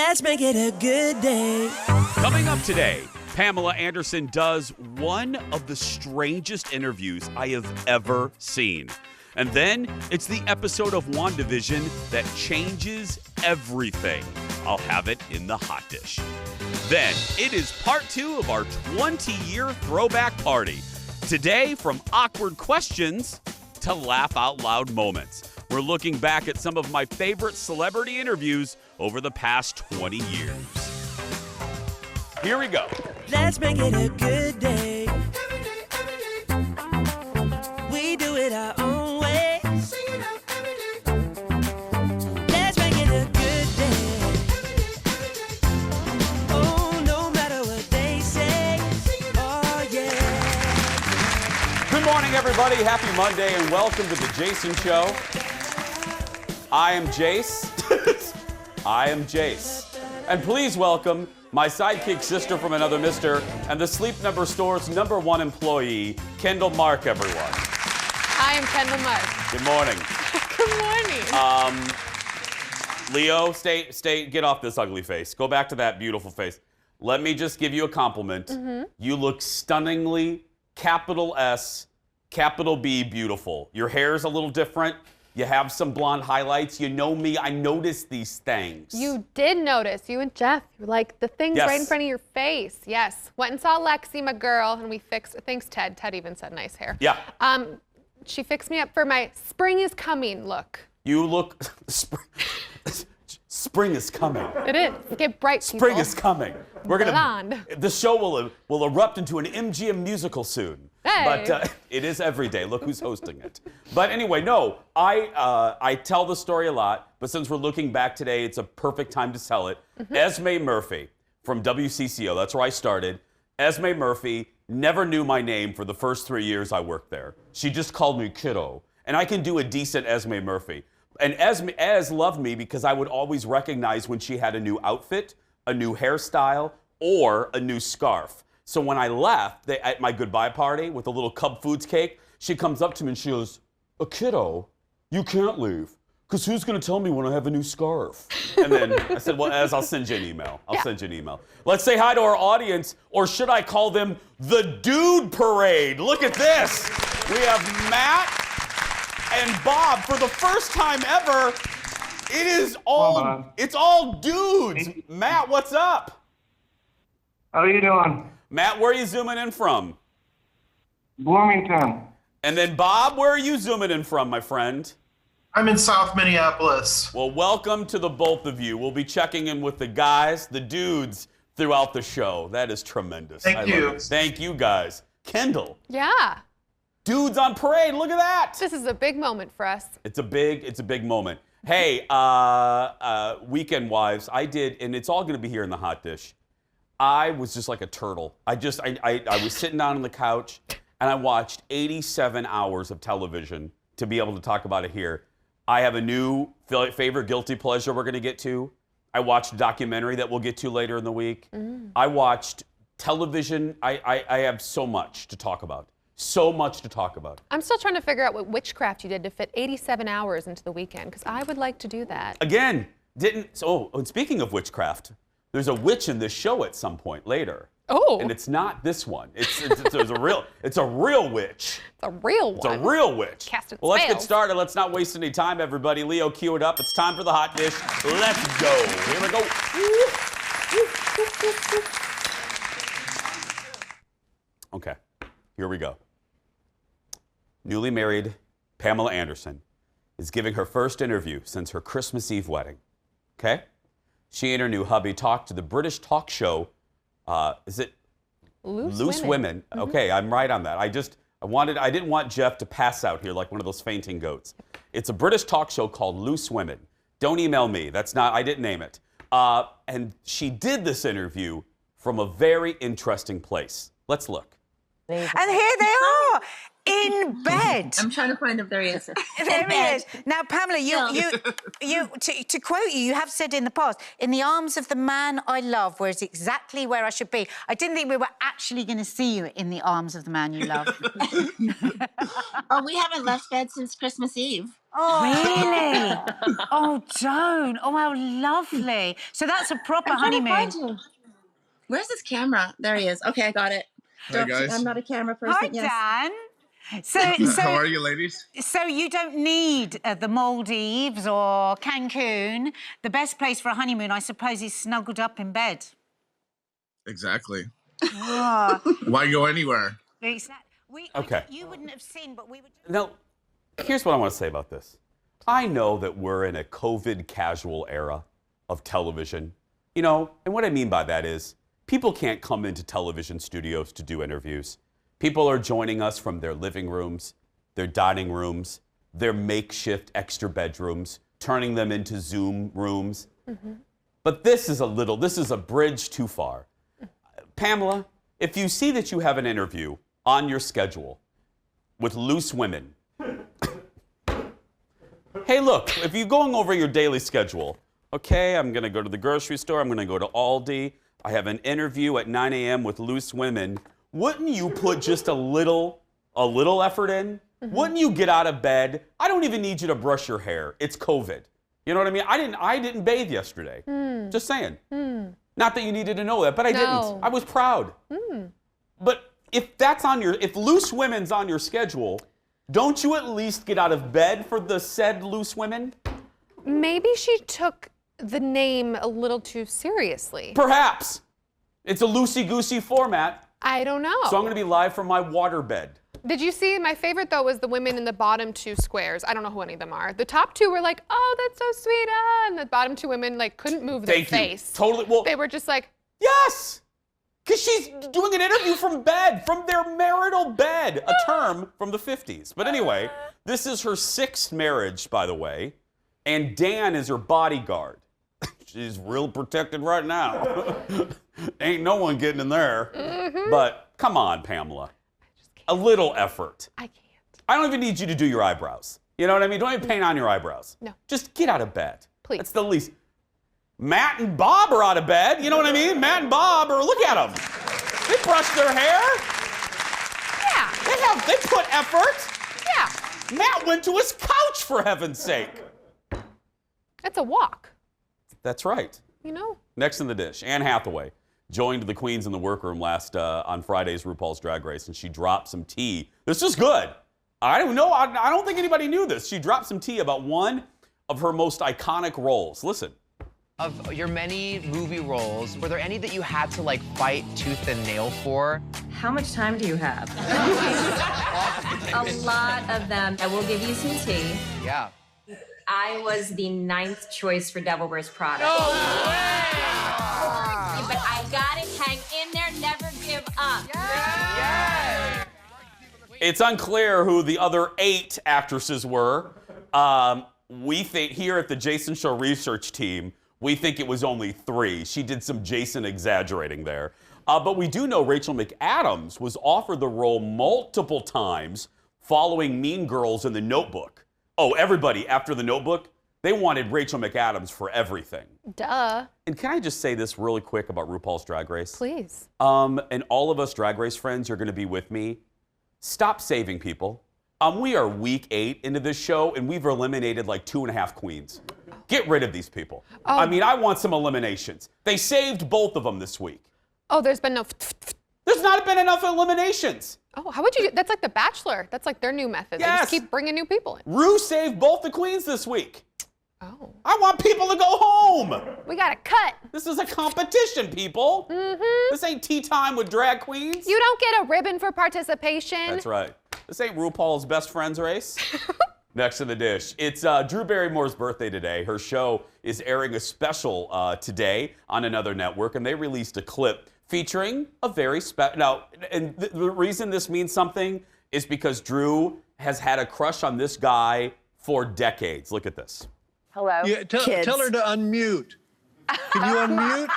Let's make it a good day. Coming up today, Pamela Anderson does one of the strangest interviews I have ever seen. And then it's the episode of WandaVision that changes everything. I'll have it in the hot dish. Then it is part 2 of our 20-year throwback party. Today, from awkward questions to laugh out loud moments. We're looking back at some of my favorite celebrity interviews over the past 20 years. Here we go. Let's make it a good day. We do it our own way. Let's make it a good day. Oh, no matter what they say. Oh, yeah. Good morning, everybody. Happy Monday, and welcome to the Jason Show. I am Jace. I am Jace. And please welcome my sidekick sister from another mister and the Sleep Number store's #1 employee, Kendall Mark, everyone. I am Kendall Mark. Good morning. Good morning. Leo, stay, get off this ugly face. Go back to that beautiful face. Let me just give you a compliment. Mm-hmm. You look stunningly, capital S, capital B, beautiful. Your hair's a little different. You have some blonde highlights. You know me. I notice these things. You did notice. You and Jeff, you're like the things right in front of your face. Yes. Went and saw Lexi, my girl, and we fixed. Thanks, Ted. Ted even said nice hair. Yeah. She fixed me up for my spring is coming look. You look. Spring is coming. It is. Get bright, people. Spring is coming. We're gonna. Blonde. The show will erupt into an MGM musical soon. Hey. But it is every day. Look who's hosting it. But anyway, no, I tell the story a lot, but since we're looking back today, it's a perfect time to tell it. Mm-hmm. Esme Murphy from WCCO, that's where I started. Esme Murphy never knew my name for the first 3 years I worked there. She just called me kiddo. And I can do a decent Esme Murphy. And Ez loved me because I would always recognize when she had a new outfit, a new hairstyle, or a new scarf. So when I left at my goodbye party with a little Cub Foods cake, she comes up to me and she goes, "A kiddo, you can't leave, because who's going to tell me when I have a new scarf?" And then I said, "Well, Ez, I'll send you an email. I'll send you an email." Let's say hi to our audience, or should I call them the Dude Parade? Look at this. We have Matt and Bob for the first time ever. It's all dudes. Matt, what's up? How you doing? Matt, where are you zooming in from? Bloomington. And then Bob, where are you zooming in from, my friend? I'm in South Minneapolis. Well, welcome to the both of you. We'll be checking in with the guys, the dudes, throughout the show. That is tremendous. Thank you. Thank you, guys. Kendall. Yeah. Dudes on parade. Look at that. This is a big moment for us. It's a big moment. Hey, Weekend Wives, I did, and it's all going to be here in the hot dish. I was just like a turtle. I was sitting down on the couch, and I watched 87 hours of television to be able to talk about it here. I have a new favorite guilty pleasure we're going to get to. I watched a documentary that we'll get to later in the week. I watched television. I have so much to talk about. So much to talk about. I'm still trying to figure out what witchcraft you did to fit 87 hours into the weekend, because I would like to do that. Again, and speaking of witchcraft, there's a witch in this show at some point later. Oh. And it's not this one. It's a real witch. It's a real one. It's a real witch. Casting well, let's get spells. started. Let's not waste any time, everybody. Leo, cue it up. It's time for the hot dish. Let's go. Here we go. Okay, here we go. Newly married Pamela Anderson is giving her first interview since her Christmas Eve wedding. Okay? She and her new hubby talked to the British talk show, is it Loose Women? Mm-hmm. Okay, I'm right on that. I didn't want Jeff to pass out here like one of those fainting goats. It's a British talk show called Loose Women. Don't email me. I didn't name it. And she did this interview from a very interesting place. Let's look. And here they are In bed. I'm trying to find him. There he is. There he is. Now, Pamela, to quote you, you have said in the past, "In the arms of the man I love, where it's exactly where I should be." I didn't think we were actually going to see you in the arms of the man you love. Oh, we haven't left bed since Christmas Eve. Oh, really? Oh, don't. Oh, how lovely. So that's a proper honeymoon. Where's this camera? There he is. Okay, I got it. Hi, guys. I'm not a camera person. Hi, yes. Dan. So, How are you, ladies? So you don't need the Maldives or Cancun. The best place for a honeymoon, I suppose, is snuggled up in bed. Exactly. Oh. Why go anywhere? Okay. You wouldn't have seen, but we would. Now, here's what I want to say about this. I know that we're in a COVID casual era of television, you know, and what I mean by that is people can't come into television studios to do interviews. People are joining us from their living rooms, their dining rooms, their makeshift extra bedrooms, turning them into Zoom rooms. Mm-hmm. But this is a bridge too far. Pamela, if you see that you have an interview on your schedule with loose women, hey, look, if you're going over your daily schedule, okay, I'm going to go to the grocery store, I'm going to go to Aldi, I have an interview at 9 a.m. with loose women, wouldn't you put just a little effort in? Mm-hmm. Wouldn't you get out of bed? I don't even need you to brush your hair. It's COVID. You know what I mean? I didn't bathe yesterday. Just saying. Not that you needed to know that, but I didn't. I was proud. But if loose women's on your schedule, don't you at least get out of bed for the said loose women? Maybe she took the name a little too seriously. Perhaps. It's a loosey-goosey format. I don't know. So I'm going to be live from my waterbed. Did you see, my favorite though was the women in the bottom two squares. I don't know who any of them are. The top two were like, oh, that's so sweet, and the bottom two women like couldn't move their face. Totally. Well, they were just like, yes, because she's doing an interview from bed, from their marital bed, a term from the 50s. But anyway, this is her 6th marriage, by the way, and Dan is her bodyguard. She's real protected right now. Ain't no one getting in there. Mm-hmm. But come on, Pamela. A little effort. I can't. I don't even need you to do your eyebrows. You know what I mean? Don't even paint on your eyebrows. No. Just get out of bed. Please. That's the least. Matt and Bob are out of bed. You know what I mean? Matt and Bob are, look at them. They brush their hair. Yeah. They put effort. Yeah. Matt went to his couch, for heaven's sake. It's a walk. That's right. You know. Next in the dish, Anne Hathaway joined the Queens in the workroom on Friday's RuPaul's Drag Race, and she dropped some tea. This is good. I don't know. I don't think anybody knew this. She dropped some tea about one of her most iconic roles. Listen. Of your many movie roles, were there any that you had to like fight tooth and nail for? How much time do you have? A lot of them. I will give you some tea. Yeah. I was the 9th choice for Devil Wears Prada. No way! But I gotta hang in there, never give up. Yeah. It's unclear who the other 8 actresses were. We think here at the Jason Show research team, we think it was only 3. She did some Jason exaggerating there. But we do know Rachel McAdams was offered the role multiple times following Mean Girls in The Notebook. Oh, everybody, after The Notebook, they wanted Rachel McAdams for everything. Duh. And can I just say this really quick about RuPaul's Drag Race? Please. And all of us Drag Race friends, you're going to be with me. Stop saving people. We are week 8 into this show, and we've eliminated like 2.5 queens. Get rid of these people. Oh. I mean, I want some eliminations. They saved both of them this week. Oh, there's been no... There's not been enough eliminations. Oh, how would you... That's like The Bachelor. That's like their new method. Yes. They just keep bringing new people in. Rue saved both the queens this week. Oh. I want people to go home. We got to cut. This is a competition, people. Mm-hmm. This ain't tea time with drag queens. You don't get a ribbon for participation. That's right. This ain't RuPaul's Best Friends race. Next in the dish. It's Drew Barrymore's birthday today. Her show is airing a special today on another network, and they released a clip featuring a very special... Now, and the reason this means something is because Drew has had a crush on this guy for decades. Look at this. Hello, yeah, kids. Tell her to unmute. Can you unmute?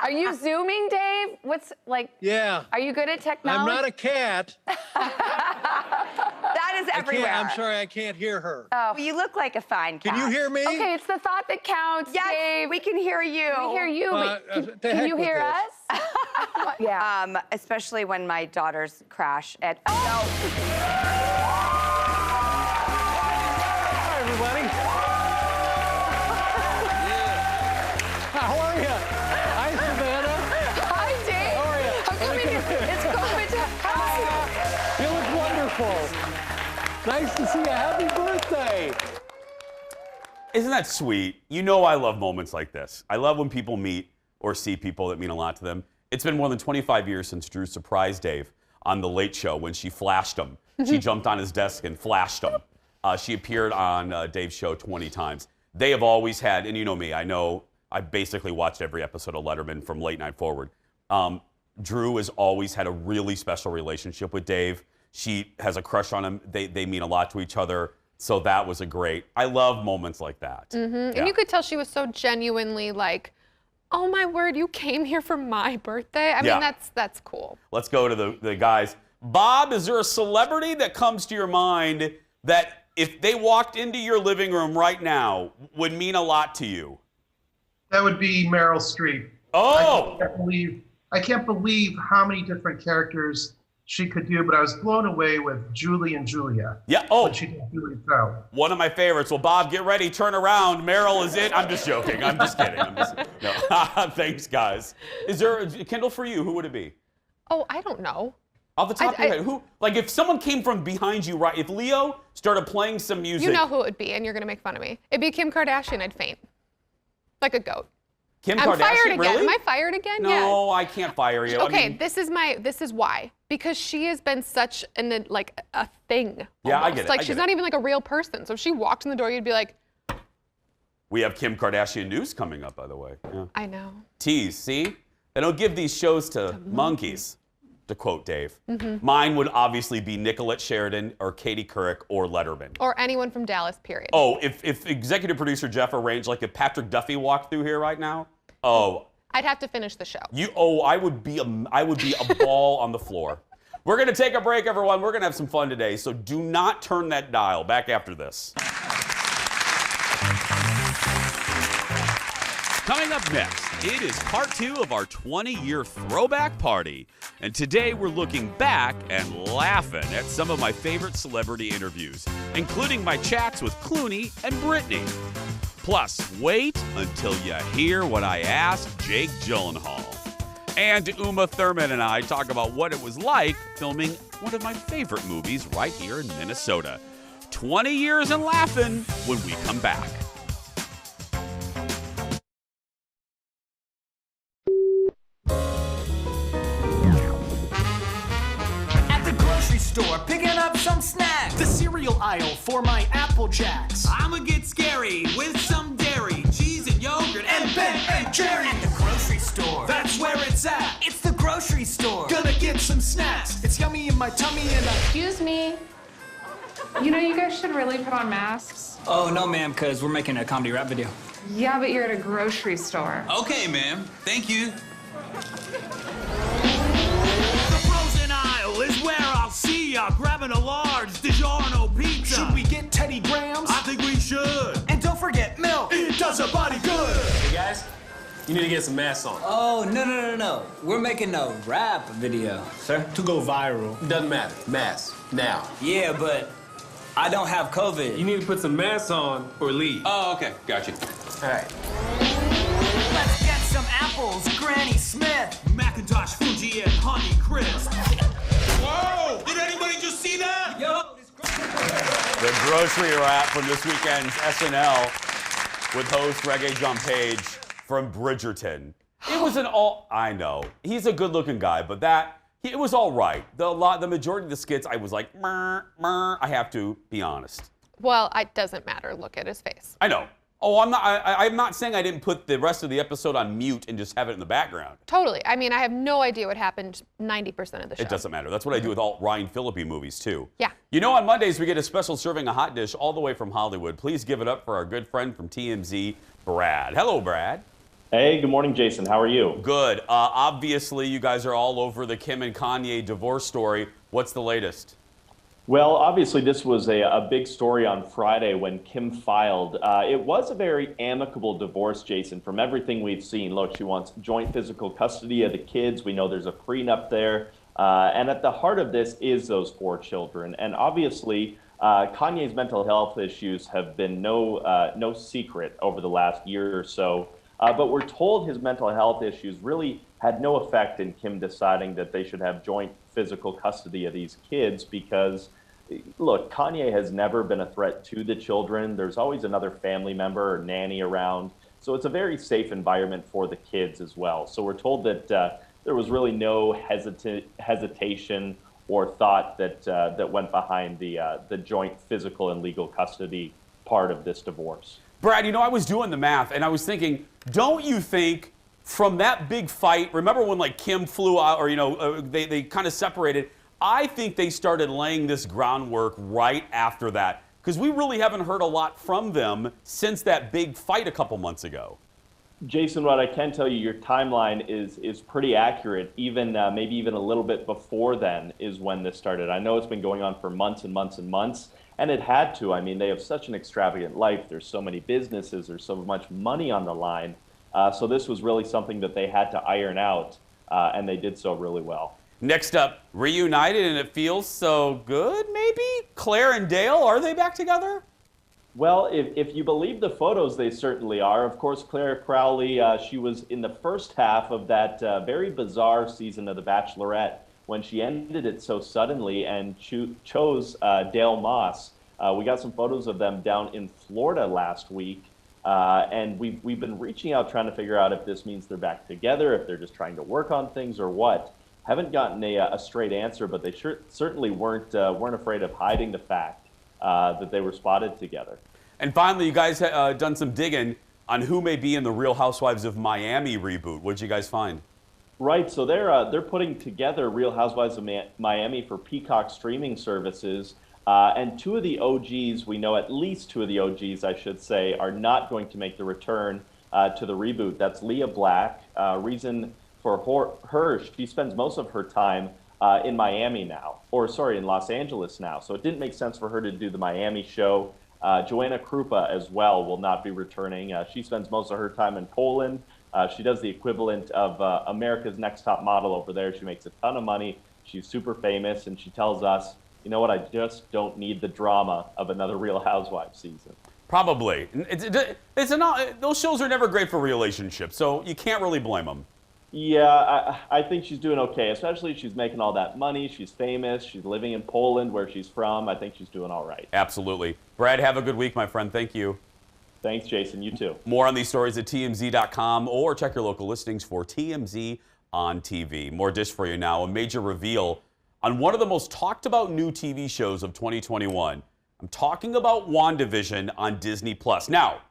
Are you Zooming, Dave? What's like? Yeah. Are you good at technology? I'm not a cat. everywhere. I'm sorry, I can't hear her. Oh. Well, you look like a fine cat. Can you hear me? Okay, it's the thought that counts, Yes, Dave. we can hear you. We hear you, but can you hear us? Yeah. Especially when my daughters crash at. Oh. Hi, everybody. How are you? Hi, Savannah. Hi, Dave. How are you? I'm coming in. It's COVID house. You look wonderful. Nice to see you. Happy birthday. Isn't that sweet? You know I love moments like this. I love when people meet or see people that mean a lot to them. It's been more than 25 years since Drew surprised Dave on The Late Show when she flashed him. She jumped on his desk and flashed him. She appeared on Dave's show 20 times. They have always had, and you know me, I basically watched every episode of Letterman from late night forward. Drew has always had a really special relationship with Dave. She has a crush on him. They mean a lot to each other. So that was I love moments like that. Mm-hmm. Yeah. And you could tell she was so genuinely like, oh my word, you came here for my birthday? I mean, that's cool. Let's go to the guys. Bob, is there a celebrity that comes to your mind that if they walked into your living room right now would mean a lot to you? That would be Meryl Streep. Oh! I can't believe how many different characters she could do, but I was blown away with Julie and Julia. Yeah, oh. When she did Julie Trout. One of my favorites. Well, Bob, get ready, turn around. Meryl is it. I'm just joking. I'm just kidding. No. Thanks, guys. Is there, Kendall, for you, who would it be? Oh, I don't know. Off the top of your head, who? Like, if someone came from behind you, right? If Leo started playing some music. You know who it would be, and you're going to make fun of me. It'd be Kim Kardashian. I'd faint. Like a goat. Kim I'm Kardashian, fired again. really? Am I fired again? No, Yeah. I can't fire you. Okay, I mean, this is why. Because she has been such a thing. Yeah, almost. I get it. Like she's not even like a real person. So if she walked in the door, you'd be like, we have Kim Kardashian news coming up, by the way. Yeah. I know. Tease, see? They don't give these shows to monkeys, to quote Dave. Mm-hmm. Mine would obviously be Nicolette Sheridan or Katie Couric or Letterman. Or anyone from Dallas, period. Oh, if executive producer Jeff arranged, like if Patrick Duffy walked through here right now, I'd have to finish the show. I would be a ball on the floor. We're going to take a break, everyone. We're going to have some fun today, so do not turn that dial. Back after this. Coming up next, it is part 2 of our 20-year throwback party. And today we're looking back and laughing at some of my favorite celebrity interviews, including my chats with Clooney and Britney. Plus, wait until you hear what I asked Jake Gyllenhaal. And Uma Thurman and I talk about what it was like filming one of my favorite movies right here in Minnesota. 20 years and laughing when we come back. At the grocery store, picking up some snacks. The cereal aisle for my Apple Jacks. I'ma get scary with some dairy, cheese and yogurt, and Ben and Jerry. At the grocery store, that's where it's at. It's the grocery store. Gonna get some snacks. It's yummy in my tummy and Excuse me. You know, you guys should really put on masks. Oh, no, ma'am, because we're making a comedy rap video. Yeah, but you're at a grocery store. Okay, ma'am. Thank you. The frozen aisle is where I'll see ya. Grabbing a large DiGiorno pizza. Should we get Teddy Grahams? I think we should. And don't forget milk. It does a body good. Hey, guys. You need to get some masks on. Oh, no. We're making a rap video, sir. To go viral. Doesn't matter. Masks. Now. Yeah, but I don't have COVID. You need to put some masks on or leave. Oh, okay. Gotcha. All right. Let's get some apples, Granny Smith. Macintosh, Fuji, and Honey Crisp. Whoa! Did anybody just see that? Yo, The grocery wrap from this weekend's SNL with host Reggae John Page from Bridgerton. It was I know. He's a good-looking guy, but it was all right. The majority of the skits, I was like, meh. I have to be honest. Well, it doesn't matter. Look at his face. I know. Oh, I'm not saying I didn't put the rest of the episode on mute and just have it in the background. Totally. I mean, I have no idea what happened 90% of the show. It doesn't matter. That's what I do with all Ryan Phillippe movies, too. Yeah. You know, on Mondays, we get a special serving of hot dish all the way from Hollywood. Please give it up for our good friend from TMZ, Brad. Hello, Brad. Hey, good morning, Jason. How are you? Good. Obviously, you guys are all over the Kim and Kanye divorce story. What's the latest? Well, obviously, this was a big story on Friday when Kim filed. It was a very amicable divorce, Jason, from everything we've seen. Look, she wants joint physical custody of the kids. We know there's a prenup there. And at the heart of this is those 4 children. And obviously, Kanye's mental health issues have been no secret over the last year or so. But we're told his mental health issues really had no effect in Kim deciding that they should have joint physical custody of these kids because, look, Kanye has never been a threat to the children. There's always another family member or nanny around. So it's a very safe environment for the kids as well. So we're told that there was really no hesitation or thought that went behind the joint physical and legal custody part of this divorce. Brad, you know, I was doing the math and I was thinking, don't you think from that big fight, remember when like Kim flew out or, you know, they kind of separated, I think they started laying this groundwork right after that because we really haven't heard a lot from them since that big fight a couple months ago. Jason, what I can tell you, your timeline is pretty accurate. Even maybe even a little bit before then is when this started. I know it's been going on for months and months and months, and it had to. I mean, they have such an extravagant life. There's so many businesses. There's so much money on the line. So this was really something that they had to iron out, and they did so really well. Next up, reunited, and it feels so good, maybe? Claire and Dale, are they back together? Well, if you believe the photos, they certainly are. Of course, Claire Crowley, she was in the first half of that very bizarre season of The Bachelorette when she ended it so suddenly and chose Dale Moss. We got some photos of them down in Florida last week. And we've been reaching out trying to figure out if this means they're back together, if they're just trying to work on things or what. Haven't gotten a straight answer, but they certainly weren't afraid of hiding the fact that they were spotted together. And finally, you guys done some digging on who may be in the Real Housewives of Miami reboot. What did you guys find? Right, so they're putting together Real Housewives of Miami for Peacock streaming services. And 2 of the OGs, we know at least 2 of the OGs, I should say, are not going to make the return to the reboot. That's Leah Black. Reason for her, she spends most of her time in Miami now, in Los Angeles now. So it didn't make sense for her to do the Miami show. Joanna Krupa as well will not be returning. She spends most of her time in Poland. She does the equivalent of America's Next Top Model over there. She makes a ton of money. She's super famous, and she tells us, you know what, I just don't need the drama of another Real Housewives season. Probably. Those shows are never great for relationships, so you can't really blame them. Yeah, I think she's doing okay, especially if she's making all that money. She's famous. She's living in Poland, where she's from. I think she's doing all right. Absolutely. Brad, have a good week, my friend. Thank you. Thanks, Jason. You too. More on these stories at TMZ.com or check your local listings for TMZ on TV. More dish for you now. A major reveal on one of the most talked about new TV shows of 2021. I'm talking about WandaVision on Disney+. Now,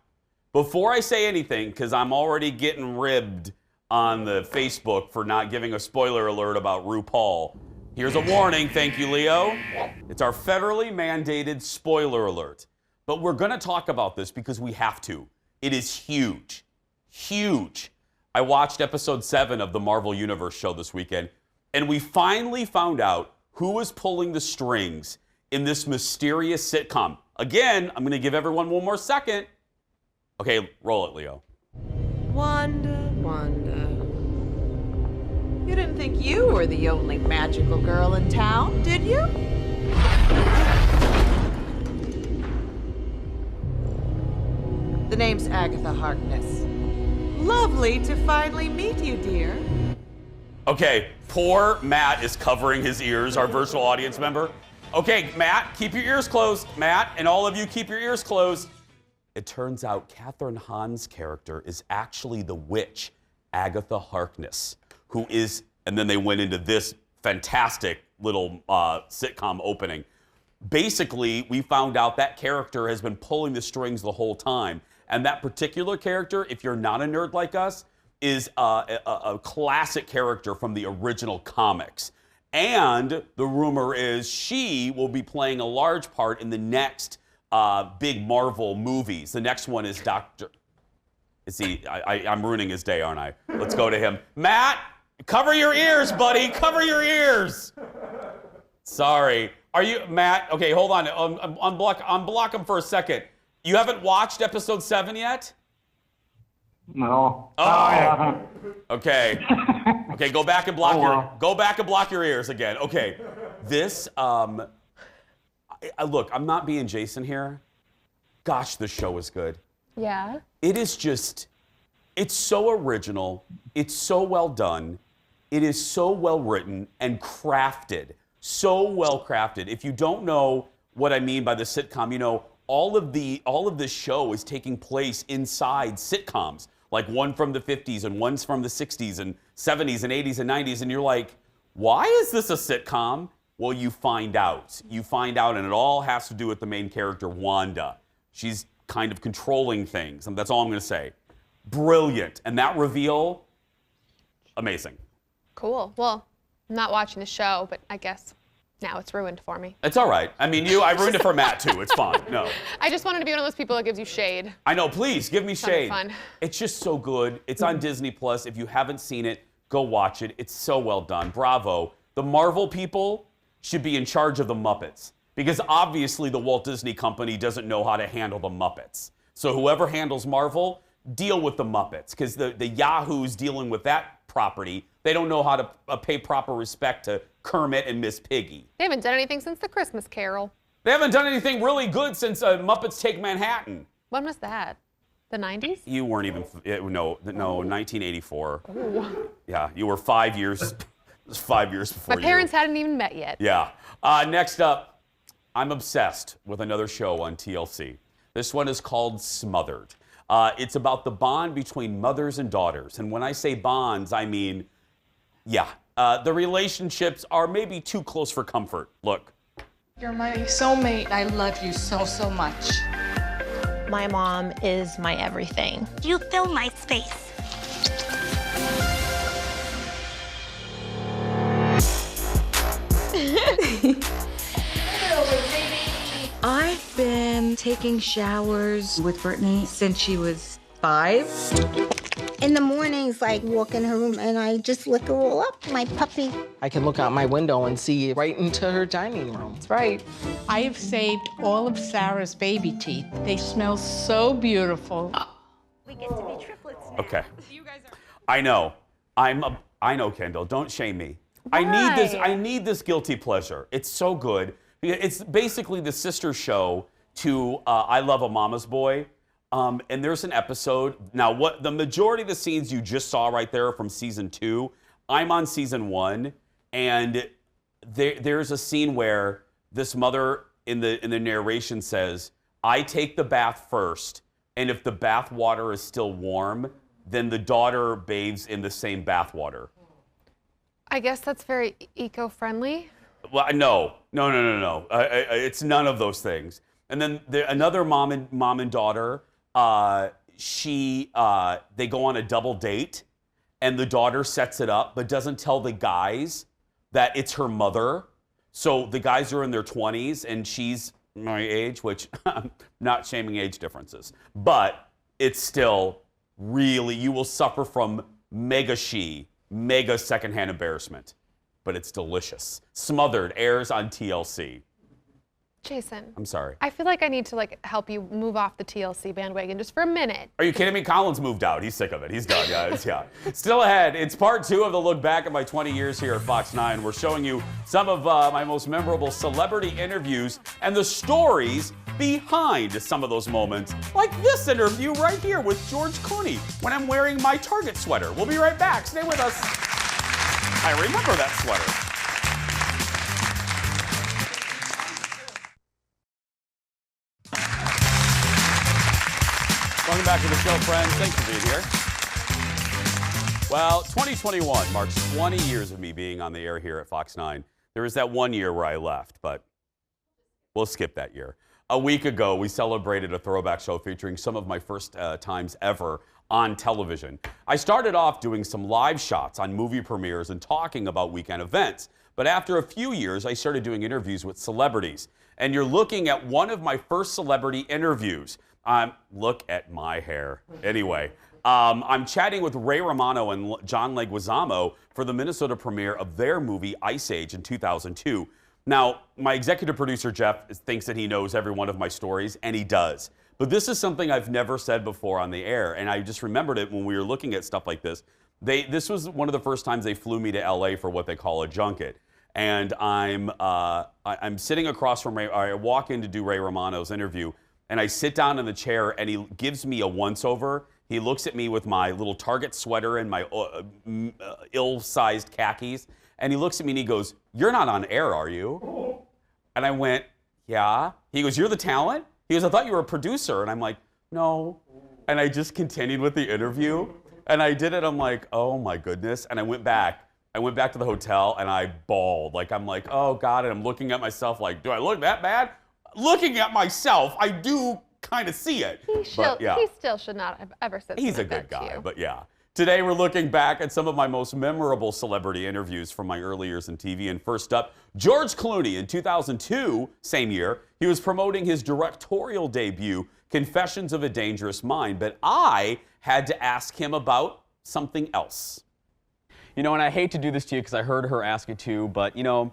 before I say anything, because I'm already getting ribbed on the Facebook for not giving a spoiler alert about RuPaul, here's a warning. Thank you, Leo. It's our federally mandated spoiler alert. But we're going to talk about this because we have to. It is huge. Huge. I watched episode 7 of the Marvel Universe show this weekend, and we finally found out who was pulling the strings in this mysterious sitcom. Again, I'm going to give everyone one more second. Okay, roll it, Leo. Wanda. You didn't think you were the only magical girl in town, did you? The name's Agatha Harkness. Lovely to finally meet you, dear. Okay, poor Matt is covering his ears, our virtual audience member. Okay, Matt, keep your ears closed. Matt, and all of you, keep your ears closed. It turns out Kathryn Hahn's character is actually the witch, Agatha Harkness, who is, and then they went into this fantastic little sitcom opening. Basically, we found out that character has been pulling the strings the whole time. And that particular character, if you're not a nerd like us, is a classic character from the original comics. And the rumor is she will be playing a large part in the next big Marvel movies. The next one is I'm ruining his day, aren't I? Let's go to him. Matt, cover your ears, buddy. Cover your ears. Sorry. Are you, Matt? Okay, hold on. Unblock him for a second. You haven't watched episode 7 yet? No. Oh, yeah. Okay. Okay, go back and block your ears again. Okay. This look, I'm not being Jason here. Gosh, this show is good. Yeah. It is just, it's so original. It's so well done. It is so well written and crafted. So well crafted. If you don't know what I mean by the sitcom, you know, all of this show is taking place inside sitcoms. Like one from the 50s and one's from the 60s and 70s and 80s and 90s. And you're like, why is this a sitcom? Well, you find out. You find out, and it all has to do with the main character, Wanda. She's kind of controlling things, and that's all I'm going to say. Brilliant. And that reveal, amazing. Cool. Well, I'm not watching the show, but I guess now it's ruined for me. It's all right. I mean, I ruined it for Matt, too. It's fine. No. I just wanted to be one of those people that gives you shade. I know. Please, give me shade. Fun. It's just so good. It's on Disney+. If you haven't seen it, go watch it. It's so well done. Bravo. The Marvel people should be in charge of the Muppets, because obviously the Walt Disney Company doesn't know how to handle the Muppets. So whoever handles Marvel, deal with the Muppets, because the yahoos dealing with that property, they don't know how to pay proper respect to Kermit and Miss Piggy. They haven't done anything since the Christmas Carol. They haven't done anything really good since Muppets Take Manhattan. When was that? The 90s? You weren't even, no, 1984. Ooh. Yeah, you were 5 years, it was 5 years before My parents hadn't even met yet. Yeah. Next up, I'm obsessed with another show on TLC. This one is called Smothered. It's about the bond between mothers and daughters. And when I say bonds, I mean, yeah, the relationships are maybe too close for comfort. Look. You're my soulmate. I love you so, so much. My mom is my everything. You fill my space. I've been taking showers with Britney since she was 5. In the mornings, like walk in her room and I just lick her all up, my puppy. I can look out my window and see right into her dining room. That's right. I have saved all of Sarah's baby teeth. They smell so beautiful. We get to be triplets now. Okay. I know. I know, Kendall. Don't shame me. I need this guilty pleasure. It's so good. It's basically the sister show to I Love a Mama's Boy. And there's an episode. Now, what the majority of the scenes you just saw right there are from season 2. I'm on season 1, and there's a scene where this mother in the narration says, "I take the bath first, and if the bath water is still warm, then the daughter bathes in the same bath water." I guess that's very eco-friendly. Well, no. It's none of those things. And then another mom and daughter. They go on a double date, and the daughter sets it up, but doesn't tell the guys that it's her mother. So the guys are in their 20s, and she's my age, which I'm not shaming age differences, but it's still really, you will suffer from mega secondhand embarrassment, but it's delicious. Smothered airs on TLC. Jason. I'm sorry. I feel like I need to help you move off the TLC bandwagon just for a minute. Are you kidding me? Colin's moved out. He's sick of it. He's done, guys. Yeah. Still ahead. It's part 2 of the look back at my 20 years here at Fox 9. We're showing you some of my most memorable celebrity interviews and the stories behind some of those moments. Like this interview right here with George Clooney when I'm wearing my Target sweater. We'll be right back. Stay with us. I remember that sweater. Welcome back to the show, friends. Thanks for being here. Well, 2021 marks 20 years of me being on the air here at Fox 9. There was that 1 year where I left, but we'll skip that year. A week ago, we celebrated a throwback show featuring some of my first times ever on television. I started off doing some live shots on movie premieres and talking about weekend events. But after a few years, I started doing interviews with celebrities. And you're looking at one of my first celebrity interviews. Look at my hair. Anyway, I'm chatting with Ray Romano and John Leguizamo for the Minnesota premiere of their movie Ice Age in 2002. Now, my executive producer, Jeff, thinks that he knows every one of my stories, and he does. But this is something I've never said before on the air, and I just remembered it when we were looking at stuff like this. This was one of the first times they flew me to LA for what they call a junket. And I'm sitting across from Ray. I walk in to do Ray Romano's interview, and I sit down in the chair, and he gives me a once-over. He looks at me with my little Target sweater and my ill-sized khakis, and he looks at me and he goes, "You're not on air, are you?" And I went, "Yeah." He goes, "You're the talent?" He goes, "I thought you were a producer." And I'm like, "No." And I just continued with the interview, and I did it. I'm like, "Oh my goodness." And I went back to the hotel and I bawled. Like, I'm like, "Oh God." And I'm looking at myself like, "Do I look that bad?" Looking at myself, I do kind of see it. He still should not have ever said He's a something good like that to guy, you. but yeah. Today we're looking back at some of my most memorable celebrity interviews from my early years in TV. And first up, George Clooney. In 2002, same year, he was promoting his directorial debut, Confessions of a Dangerous Mind. But I had to ask him about something else. You know, and I hate to do this to you because I heard her ask it too, but you know,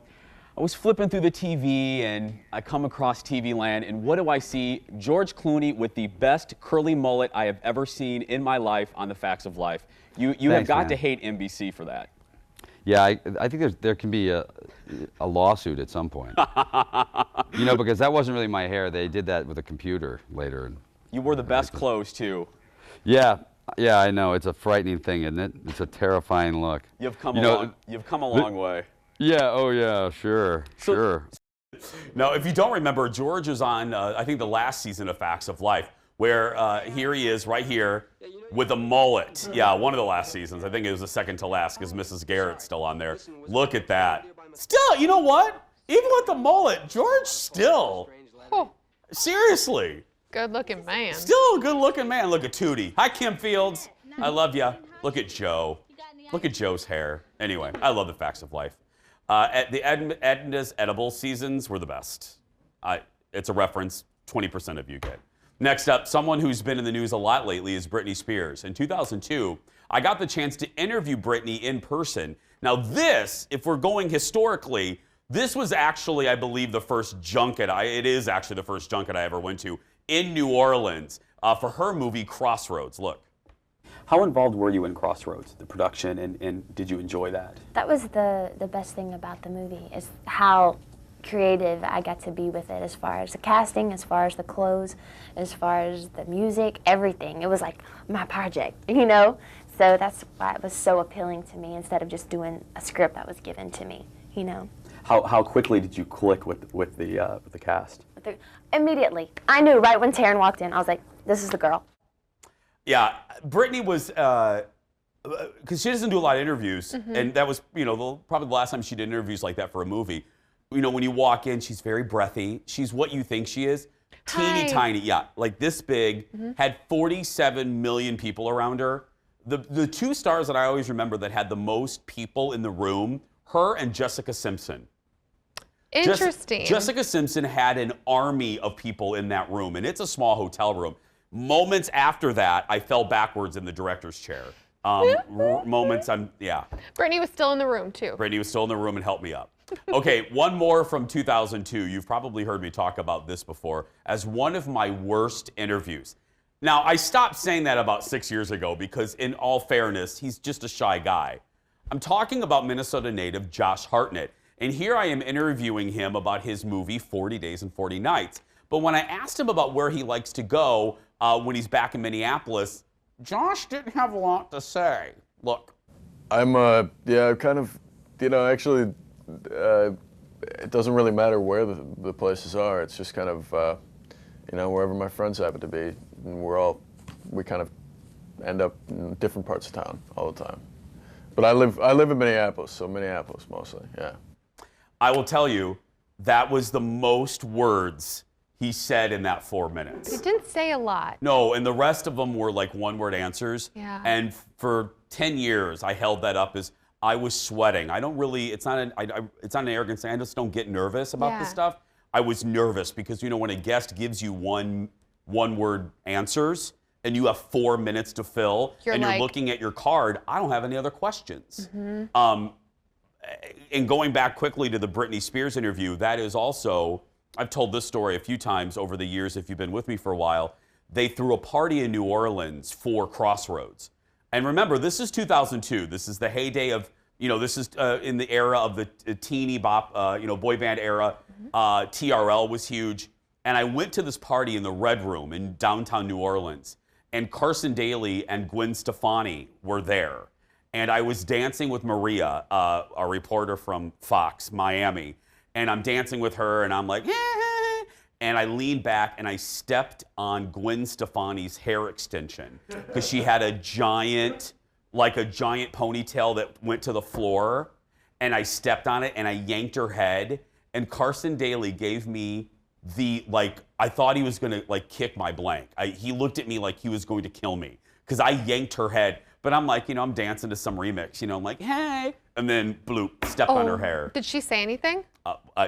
I was flipping through the TV and I come across TV Land, and what do I see? George Clooney with the best curly mullet I have ever seen in my life on The Facts of Life. You have got to hate NBC for that. Yeah, I think there can be a lawsuit at some point. You know, because that wasn't really my hair. They did that with a computer later. You wore the best clothes too. Yeah, I know. It's a frightening thing, isn't it? It's a terrifying look. You've come a long way. Yeah, oh yeah, sure. Now, if you don't remember, George is on, I think, the last season of Facts of Life, where here he is right here with a mullet. Yeah, one of the last seasons. I think it was the second to last because Mrs. Garrett's still on there. Look at that. Still, you know what? Even with the mullet, George still. Seriously. Good-looking man. Still a good-looking man. Look at Tootie. Hi, Kim Fields. I love ya. Look at Joe. Look at Joe's hair. Anyway, I love the Facts of Life. The Edna's Edible seasons were the best. It's a reference 20% of you get. Next up, someone who's been in the news a lot lately is Britney Spears. In 2002, I got the chance to interview Britney in person. Now this, if we're going historically, this was actually, I believe, the first junket. It is actually the first junket I ever went to in New Orleans for her movie Crossroads. Look. How involved were you in Crossroads, the production, and did you enjoy that? That was the best thing about the movie, is how creative I got to be with it, as far as the casting, as far as the clothes, as far as the music, everything. It was like my project, you know? So that's why it was so appealing to me, instead of just doing a script that was given to me, you know? How quickly did you click with the cast? Immediately. I knew right when Taryn walked in, I was like, this is the girl. Yeah, Britney was, because she doesn't do a lot of interviews, and that was, you know, probably the last time she did interviews like that for a movie. You know, when you walk in, she's very breathy. She's what you think she is. Teeny tiny, yeah, like this big, had 47 million people around her. The two stars that I always remember that had the most people in the room, her and Jessica Simpson. Interesting. Jessica Simpson had an army of people in that room, and it's a small hotel room. Moments after that, I fell backwards in the director's chair. Yeah. Britney was still in the room, too. Britney was still in the room and helped me up. Okay, one more from 2002. You've probably heard me talk about this before as one of my worst interviews. Now, I stopped saying that about 6 years ago because, in all fairness, he's just a shy guy. I'm talking about Minnesota native Josh Hartnett, and here I am interviewing him about his movie 40 Days and 40 Nights. But when I asked him about where he likes to go when he's back in Minneapolis, Josh didn't have a lot to say. Look. I'm, kind of, you know, actually, it doesn't really matter where the places are. It's just kind of, you know, wherever my friends happen to be. And we kind of end up in different parts of town all the time. But I live in Minneapolis, so Minneapolis mostly, yeah. I will tell you, that was the most words he said in that 4 minutes. He didn't say a lot. No, and the rest of them were like one-word answers. Yeah. And for 10 years, I held that up as I was sweating. I don't really, it's not an arrogant thing. I just don't get nervous about this stuff. I was nervous because, you know, when a guest gives you one-word answers and you have 4 minutes to fill, and you're looking at your card, I don't have any other questions. and going back quickly to the Britney Spears interview, that is also, I've told this story a few times over the years if you've been with me for a while. They threw a party in New Orleans for Crossroads. And remember, this is 2002. This is the heyday of, this is in the era of the teeny bop, boy band era. TRL was huge. And I went to this party in the Red Room in downtown New Orleans. And Carson Daly and Gwen Stefani were there. And I was dancing with Maria, a reporter from Fox, Miami. And I'm dancing with her, and I'm like, yeah. And I leaned back, and I stepped on Gwen Stefani's hair extension because she had a giant ponytail that went to the floor. And I stepped on it, and I yanked her head. And Carson Daly gave me I thought he was going to, kick my blank. He looked at me like he was going to kill me because I yanked her head. But I'm like, I'm dancing to some remix, I'm like, hey. And then, bloop, stepped on her hair. Did she say anything?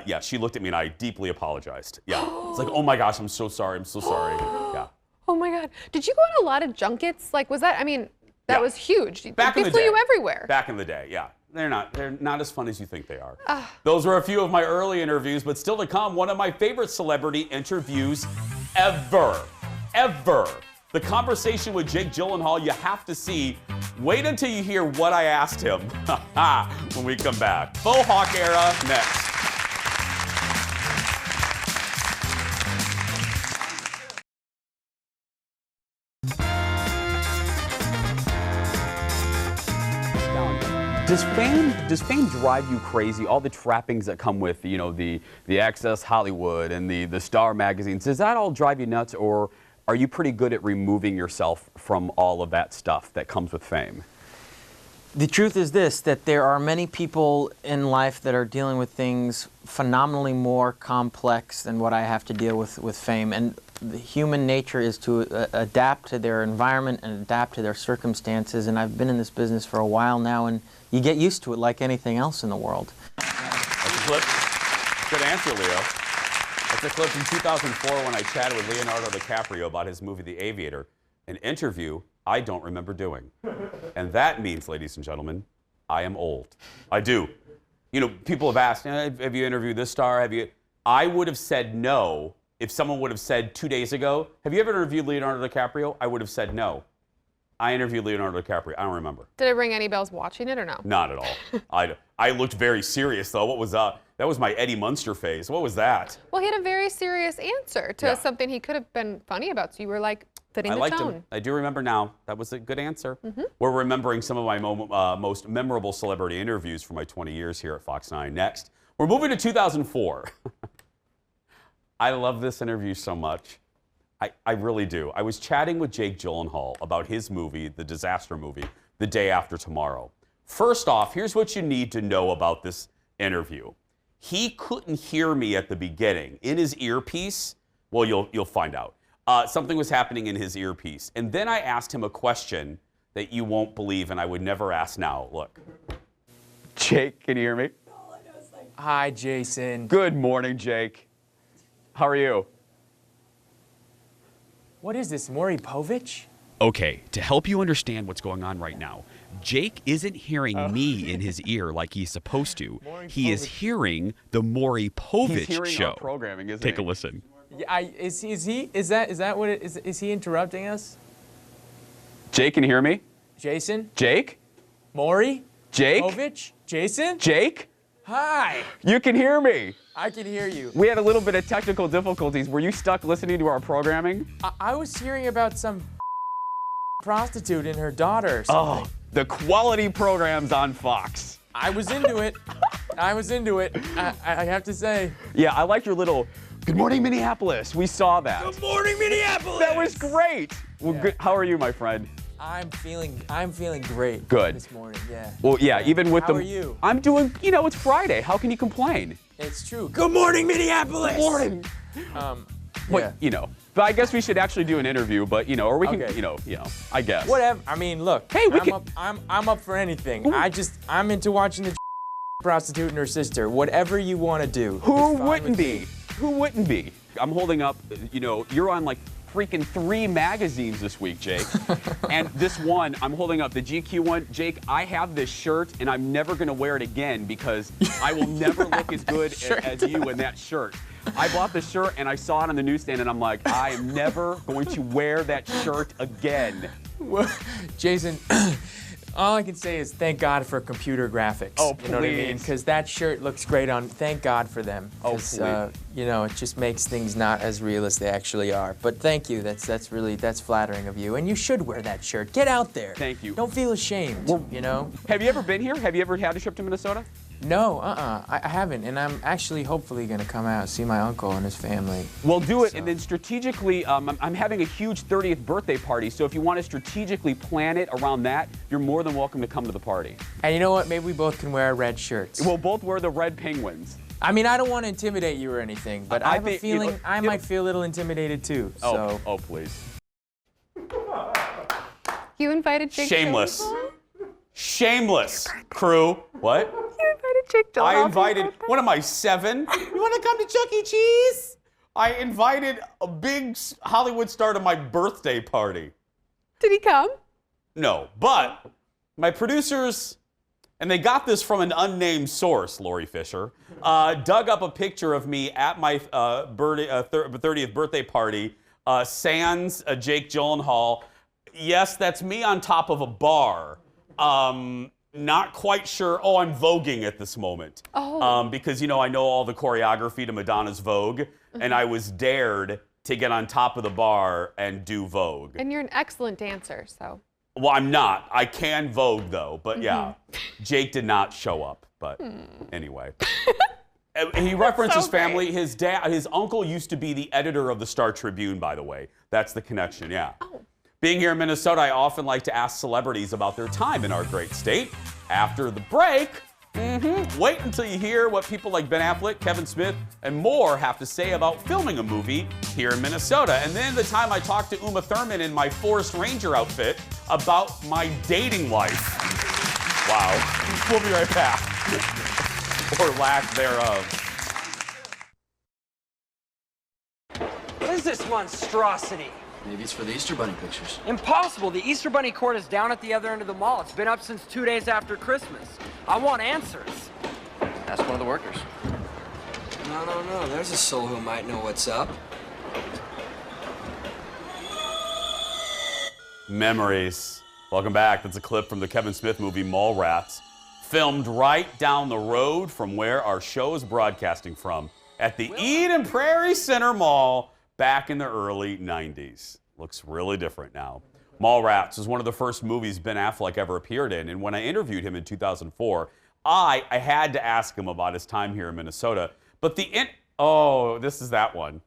Yeah, she looked at me and I deeply apologized. Yeah. It's like, oh my gosh, I'm so sorry. I'm so sorry. Yeah. Oh my God. Did you go on a lot of junkets? Was that, that was huge. They flew you everywhere. Back in the day, yeah. They're not as fun as you think they are. Those were a few of my early interviews, but still to come, one of my favorite celebrity interviews ever. The conversation with Jake Gyllenhaal you have to see. Wait until you hear what I asked him when we come back. Faux Hawk era next. Does fame drive you crazy? All the trappings that come with, the Access Hollywood and the Star magazines, does that all drive you nuts, or are you pretty good at removing yourself from all of that stuff that comes with fame? The truth is this, that there are many people in life that are dealing with things phenomenally more complex than what I have to deal with fame. And the human nature is to adapt to their environment and adapt to their circumstances. And I've been in this business for a while now, and you get used to it like anything else in the world. That's a clip. Good answer, Leo. That's a clip from 2004 when I chatted with Leonardo DiCaprio about his movie The Aviator, an interview I don't remember doing. And that means, ladies and gentlemen, I am old. I do. People have asked, have you interviewed this star? I would have said no if someone would have said 2 days ago, have you ever interviewed Leonardo DiCaprio? I would have said no. I interviewed Leonardo DiCaprio. I don't remember. Did it ring any bells watching it or no? Not at all. I looked very serious, though. What was that? That was my Eddie Munster phase. What was that? Well, he had a very serious answer to something he could have been funny about, so you were fitting the tone. I liked him. I do remember now. That was a good answer. We're remembering some of my most memorable celebrity interviews from my 20 years here at Fox 9. Next, we're moving to 2004. I love this interview so much. I really do. I was chatting with Jake Gyllenhaal about his movie, the disaster movie, The Day After Tomorrow. First off, here's what you need to know about this interview. He couldn't hear me at the beginning. In his earpiece, well, you'll find out. Something was happening in his earpiece. And then I asked him a question that you won't believe and I would never ask now. Look. Jake, can you hear me? Hi, Jason. Good morning, Jake. How are you? What is this, Maury Povich? Okay, to help you understand what's going on right now, Jake isn't hearing me in his ear like he's supposed to. He is hearing the Maury Povich show. Our programming, isn't Take he? a listen. Yeah, is that what it is? Is he interrupting us? Jake, can you hear me? Jason? Jake? Maury? Jake? Povich? Jason? Jake? Hi. You can hear me. I can hear you. We had a little bit of technical difficulties. Were you stuck listening to our programming? I was hearing about some prostitute and her daughter or something. Oh, the quality programs on Fox. I was into it. I have to say. Yeah, I liked your little, good morning, Minneapolis. We saw that. Good morning, Minneapolis. That was great. Well, good. How are you, my friend? I'm feeling great. Good. This morning, yeah. Well, yeah, even with How are you? I'm doing, it's Friday. How can you complain? It's true. Good morning, Minneapolis. Good morning. Yeah. But I guess we should actually do an interview, but or we can, I guess. Whatever. I mean, look. Hey, I'm up for anything. Ooh. I'm into watching the prostitute and her sister. Whatever you want to do. Who wouldn't be? Who wouldn't be? I'm holding up, you're on freaking 3 magazines this week, Jake. And this one, I'm holding up the GQ one. Jake, I have this shirt, and I'm never going to wear it again because I will never look as good as you in that shirt. I bought the shirt, and I saw it on the newsstand, and I'm like, I am never going to wear that shirt again. Well, Jason, all I can say is thank God for computer graphics. Oh, please. You know what I mean? Because that shirt looks great on. Thank God for them. Oh, please. You know, it just makes things not as real as they actually are. But thank you. That's flattering of you. And you should wear that shirt. Get out there. Thank you. Don't feel ashamed. Well, you know. Have you ever been here? Have you ever had a trip to Minnesota? No, I haven't, and I'm actually hopefully going to come out and see my uncle and his family. Well, do it, and then strategically, I'm having a huge 30th birthday party, so if you want to strategically plan it around that, you're more than welcome to come to the party. And you know what? Maybe we both can wear red shirts. We'll both wear the red penguins. I mean, I don't want to intimidate you or anything, but I have a feeling I might feel a little intimidated too. So. Oh, please. You invited Jake Shameless. Gyllenhaal? Shameless, crew. What? You invited Jake Gyllenhaal. I invited, what am I, 7? You want to come to Chuck E. Cheese? I invited a big Hollywood star to my birthday party. Did he come? No, but my producers, and they got this from an unnamed source, Lori Fisher, dug up a picture of me at my 30th birthday party, sans Jake Gyllenhaal. Yes, that's me on top of a bar. Not quite sure. Oh, I'm voguing at this moment. Oh. Because, you know, I know all the choreography to Madonna's Vogue, and I was dared to get on top of the bar and do Vogue. And you're an excellent dancer, so. Well, I'm not. I can Vogue, though. But, yeah, Jake did not show up. But anyway. He referenced his family. His uncle used to be the editor of the Star Tribune, by the way. That's the connection, yeah. Oh. Being here in Minnesota, I often like to ask celebrities about their time in our great state. After the break, wait until you hear what people like Ben Affleck, Kevin Smith, and more have to say about filming a movie here in Minnesota. And then the time I talked to Uma Thurman in my Forest Ranger outfit about my dating life. Wow. We'll be right back. Or lack thereof. What is this monstrosity? Maybe it's for the Easter Bunny pictures. Impossible. The Easter Bunny court is down at the other end of the mall. It's been up since 2 days after Christmas. I want answers. Ask one of the workers. No. There's a soul who might know what's up. Memories. Welcome back. That's a clip from the Kevin Smith movie Mallrats, filmed right down the road from where our show is broadcasting from, at the Eden Prairie Center Mall back in the early 90s. Looks really different now. Mallrats was one of the first movies Ben Affleck ever appeared in, and when I interviewed him in 2004, I had to ask him about his time here in Minnesota. But this is that one.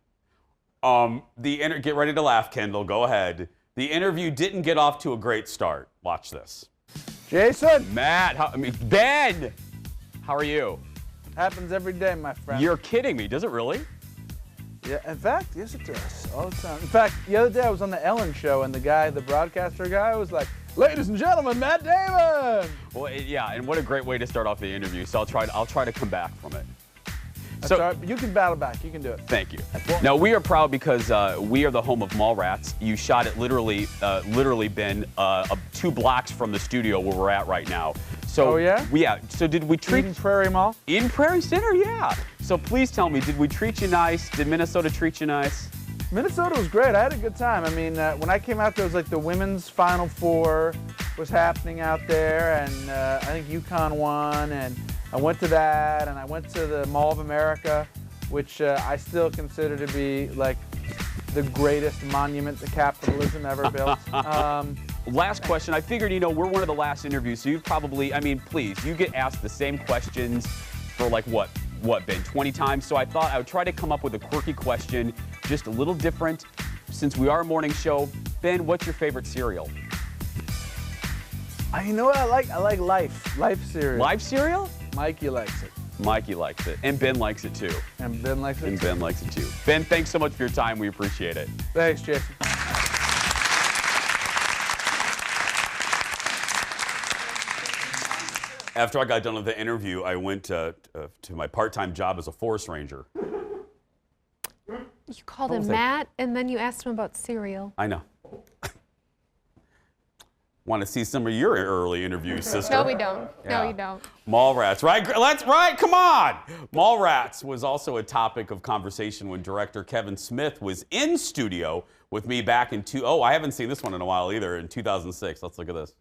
Get ready to laugh, Kendall. Go ahead. The interview didn't get off to a great start. Watch this. Jason. Matt. Ben. How are you? Happens every day, my friend. You're kidding me. Does it really? Yeah, in fact, yes it does, all the time. In fact, the other day I was on the Ellen show and the broadcaster guy was like, "Ladies and gentlemen, Matt Damon!" Well, yeah, and what a great way to start off the interview, so I'll try to come back from it. That's all right, but you can battle back, you can do it. Thank you. Now, we are proud because we are the home of Mallrats. You shot it literally, Ben, 2 blocks from the studio where we're at right now. So, oh, yeah? Yeah, so did we treat... Eden Prairie Mall? Eden Prairie Center, yeah. So please tell me, did we treat you nice? Did Minnesota treat you nice? Minnesota was great. I had a good time. I mean, when I came out there, it was like the women's Final Four was happening out there, and I think UConn won, and I went to that, and I went to the Mall of America, which I still consider to be like the greatest monument to capitalism ever built. Last question. I figured, we're one of the last interviews, so you probably, please, you get asked the same questions for like what, Ben, 20 times? So I thought I would try to come up with a quirky question, just a little different. Since we are a morning show, Ben, what's your favorite cereal? You know what I like? I like Life cereal. Life cereal? Mikey likes it. Mikey likes it. And Ben likes it too. And Ben likes it And Ben likes it too. Ben, thanks so much for your time. We appreciate it. Thanks, Jason. After I got done with the interview, I went to my part-time job as a forest ranger. You called him Matt, and then you asked him about cereal. I know. Want to see some of your early interviews, sister? No, we don't. Yeah. No, you don't. Mallrats, right? Come on! Mallrats was also a topic of conversation when director Kevin Smith was in studio with me back in I haven't seen this one in a while either, in 2006. Let's look at this.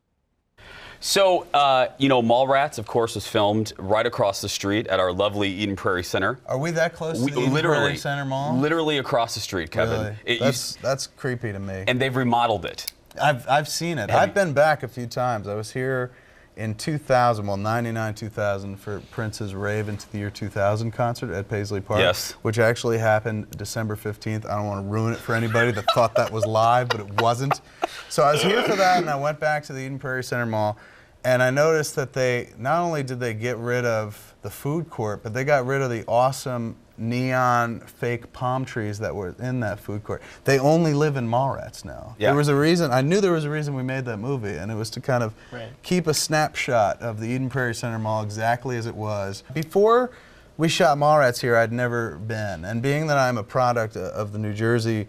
So, Mallrats, of course, was filmed right across the street at our lovely Eden Prairie Center. Are we that close to the Eden Prairie Center Mall? Literally across the street, Kevin. Really? That's creepy to me. And they've remodeled it. I've seen it. I've been back a few times. I was here in 2000, 99, 2000, for Prince's Rave into the Year 2000 concert at Paisley Park. Yes. Which actually happened December 15th. I don't want to ruin it for anybody that thought that was live, but it wasn't. So I was here for that, and I went back to the Eden Prairie Center Mall, and I noticed that they, not only did they get rid of the food court, but they got rid of the awesome neon fake palm trees that were in that food court. They only live in Mallrats now. Yeah. There was a reason, I knew there was a reason we made that movie, and it was to kind of keep a snapshot of the Eden Prairie Center Mall exactly as it was. Before we shot Mallrats here, I'd never been, and being that I'm a product of the New Jersey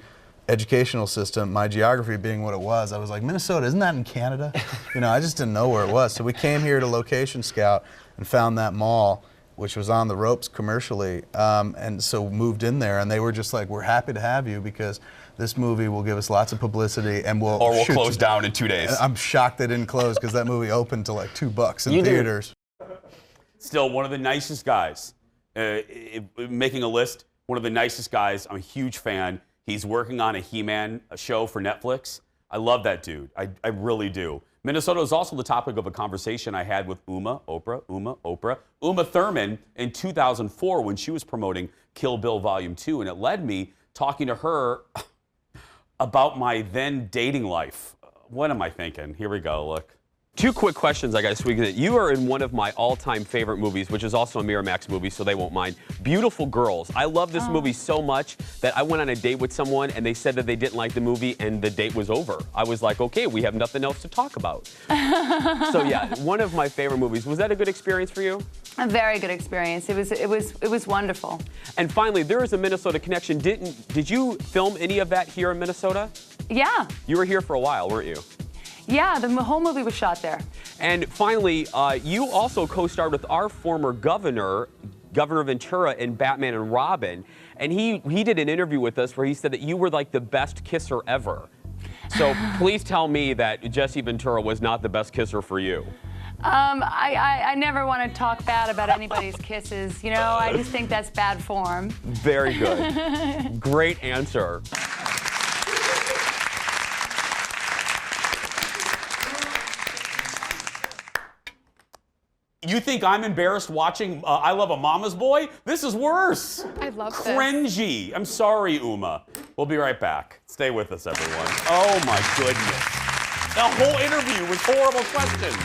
educational system, my geography being what it was, I was like, Minnesota, isn't that in Canada? I just didn't know where it was. So we came here to Location Scout and found that mall, which was on the ropes commercially, and so moved in there, and they were just like, we're happy to have you because this movie will give us lots of publicity, and we'll close down in 2 days. I'm shocked they didn't close because that movie opened to like $2 in theaters. Still one of the nicest guys. Making a list, one of the nicest guys. I'm a huge fan. He's working on a He-Man show for Netflix. I love that dude. I really do. Minnesota is also the topic of a conversation I had with Uma Thurman in 2004 when she was promoting Kill Bill Volume 2, and it led me talking to her about my then dating life. What am I thinking? Here we go, look. 2 quick questions I got to tweak it. You are in one of my all-time favorite movies, which is also a Miramax movie, so they won't mind. Beautiful Girls. I love this movie so much that I went on a date with someone and they said that they didn't like the movie and the date was over. I was like, okay, we have nothing else to talk about. So yeah, one of my favorite movies. Was that a good experience for you? A very good experience. It was wonderful. And finally, there is a Minnesota connection. Did you film any of that here in Minnesota? Yeah. You were here for a while, weren't you? Yeah, the whole movie was shot there. And finally, you also co-starred with our former governor, Governor Ventura, in Batman and Robin. And he did an interview with us where he said that you were like the best kisser ever. So please tell me that Jesse Ventura was not the best kisser for you. I never want to talk bad about anybody's kisses. I just think that's bad form. Very good. Great answer. You think I'm embarrassed watching I Love a Mama's Boy? This is worse. I love this. Cringy. I'm sorry, Uma. We'll be right back. Stay with us, everyone. Oh, my goodness. The whole interview was horrible questions.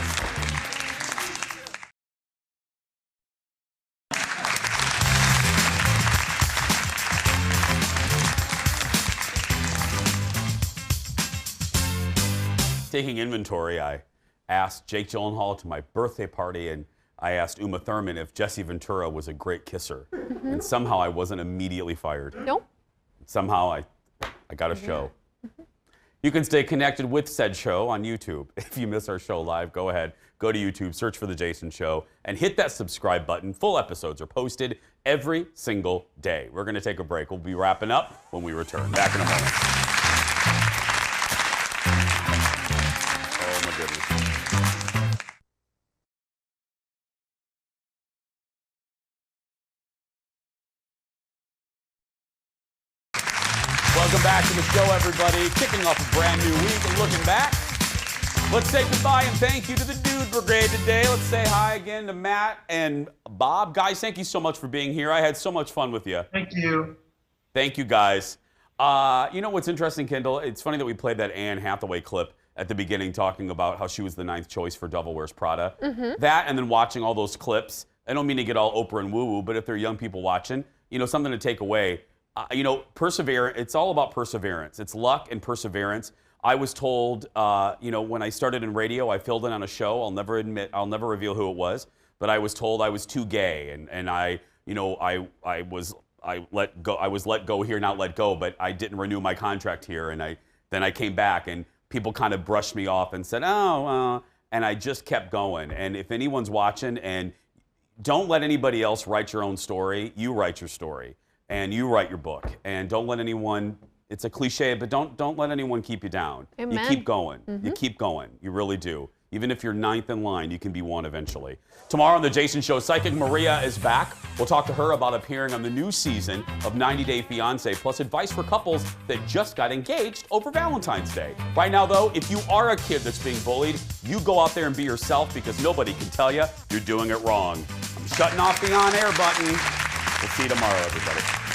Taking inventory, I asked Jake Gyllenhaal to my birthday party, and I asked Uma Thurman if Jesse Ventura was a great kisser. And somehow I wasn't immediately fired. Nope. Somehow I got a show. You can stay connected with said show on YouTube. If you miss our show live, go ahead, go to YouTube, search for The Jason Show, and hit that subscribe button. Full episodes are posted every single day. We're going to take a break. We'll be wrapping up when we return. Back in a moment. Oh, my goodness. Welcome back to the show, everybody. Kicking off a brand new week and looking back. Let's say goodbye and thank you to the Dude Brigade today. Let's say hi again to Matt and Bob. Guys, thank you so much for being here. I had so much fun with you. Thank you. Thank you, guys. You know what's interesting, Kendall? It's funny that we played that Anne Hathaway clip at the beginning talking about how she was the 9th choice for Devil Wears Prada. That and then watching all those clips. I don't mean to get all Oprah and woo-woo, but if there are young people watching, something to take away. Perseverance, it's all about perseverance. It's luck and perseverance. I was told, when I started in radio, I filled in on a show. I'll never reveal who it was, but I was told I was too gay. And I was I was let go here, not let go, but I didn't renew my contract here, and then I came back, and people kind of brushed me off and said, oh, and I just kept going. And if anyone's watching, and don't let anybody else write your own story, you write your story, and you write your book, and don't let anyone. It's a cliche, but don't let anyone keep you down. Amen. You keep going. You keep going. You really do. Even if you're ninth in line, you can be one eventually. Tomorrow on The Jason Show, Psychic Maria is back. We'll talk to her about appearing on the new season of 90 Day Fiancé, plus advice for couples that just got engaged over Valentine's Day. Right now, though, if you are a kid that's being bullied, you go out there and be yourself, because nobody can tell you you're doing it wrong. I'm shutting off the on-air button. We'll see you tomorrow, everybody.